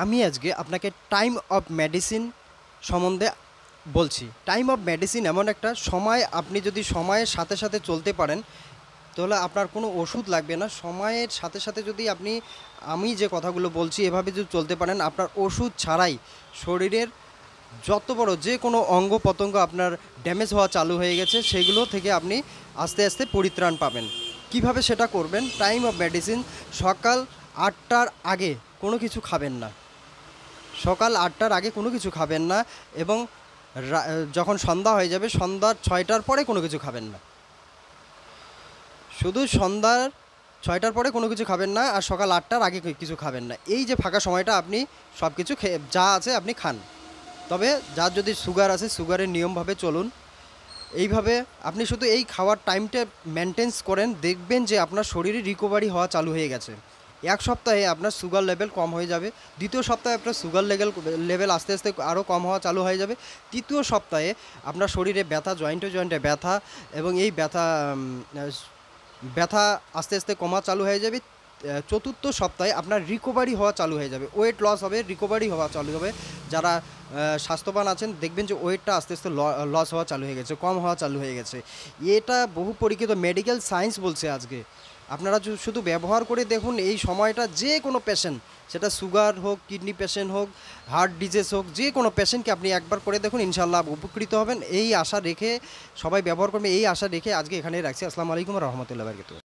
আমি আজকে আপনাকে টাইম অফ মেডিসিন সম্বন্ধে বলছি। টাইম অফ মেডিসিন এমন একটা সময়, আপনি যদি সময়ের সাথে সাথে চলতে পারেন তাহলে আপনার কোনো ওষুধ লাগবে না। সময়ের সাথে সাথে যদি আপনি আমি যে কথাগুলো বলছি এভাবে যদি চলতে পারেন, আপনার ওষুধ ছাড়াই শরীরের যত বড় যে কোনো অঙ্গ প্রত্যঙ্গ আপনার ড্যামেজ হওয়া চালু হয়ে গেছে সেগুলো থেকে আপনি আস্তে আস্তে পরিত্রাণ পাবেন। কিভাবে সেটা করবেন? টাইম অফ মেডিসিন সকাল ৮টার আগে কোনো কিছু খাবেন না। সকাল ৮টার আগে কোনো কিছু খাবেন না এবং যখন সন্ধ্যা হয়ে যাবে সন্ধ্যার ৬টার পরে কোনো কিছু খাবেন না। শুধু সন্ধ্যার ৬টার পরে কোনো কিছু খাবেন না, আর সকাল ৮টার আগে কিছু খাবেন না। এই যে ফাঁকা সময়টা আপনি সব কিছু যা আছে আপনি খান। তবে যার যদি সুগার আছে সুগারের নিয়মভাবে চলুন। এইভাবে আপনি শুধু এই খাওয়ার টাইমটা মেনটেন্স করেন, দেখবেন যে আপনার শরীরে রিকভারি হওয়া চালু হয়ে গেছে। এক সপ্তাহে আপনার সুগার লেভেল কম হয়ে যাবে। দ্বিতীয় সপ্তাহে আপনার সুগার লেভেল আস্তে আস্তে আরও কম হওয়া চালু হয়ে যাবে। তৃতীয় সপ্তাহে আপনার শরীরে ব্যথা, জয়েন্টে জয়েন্টে ব্যথা এবং এই ব্যথা আস্তে আস্তে কমা চালু হয়ে যাবে। চতুর্থ সপ্তাহে আপনার রিকভারি হওয়া চালু হয়ে যাবে, ওয়েট লস হবে, রিকভারি হওয়া চালু হবে। যারা স্বাস্থ্যবান আছেন দেখবেন যে ওয়েটটা আস্তে আস্তে লস হওয়া চালু হয়ে গেছে, কম হওয়া চালু হয়ে গেছে। এটা বহু পরীক্ষিত মেডিকেল সায়েন্স বলছে। আজকে আপনারা শুধু ব্যবহার করে দেখুন, এই সময়টা যে কোনো পেশেন্ট, সেটা সুগার হোক, কিডনি পেশেন্ট হোক, হার্ট ডিজিজ হোক, যে কোনো পেশেন্টকে আপনি একবার করে দেখুন, ইনশাআল্লাহ উপকৃত হবেন। এই আশা রেখে সবাই ব্যবহার করবে, এই আশা রেখে আজকে এখানে রাখছি। আসসালামু আলাইকুম রহমতুল্লাহ বারকাতুহু।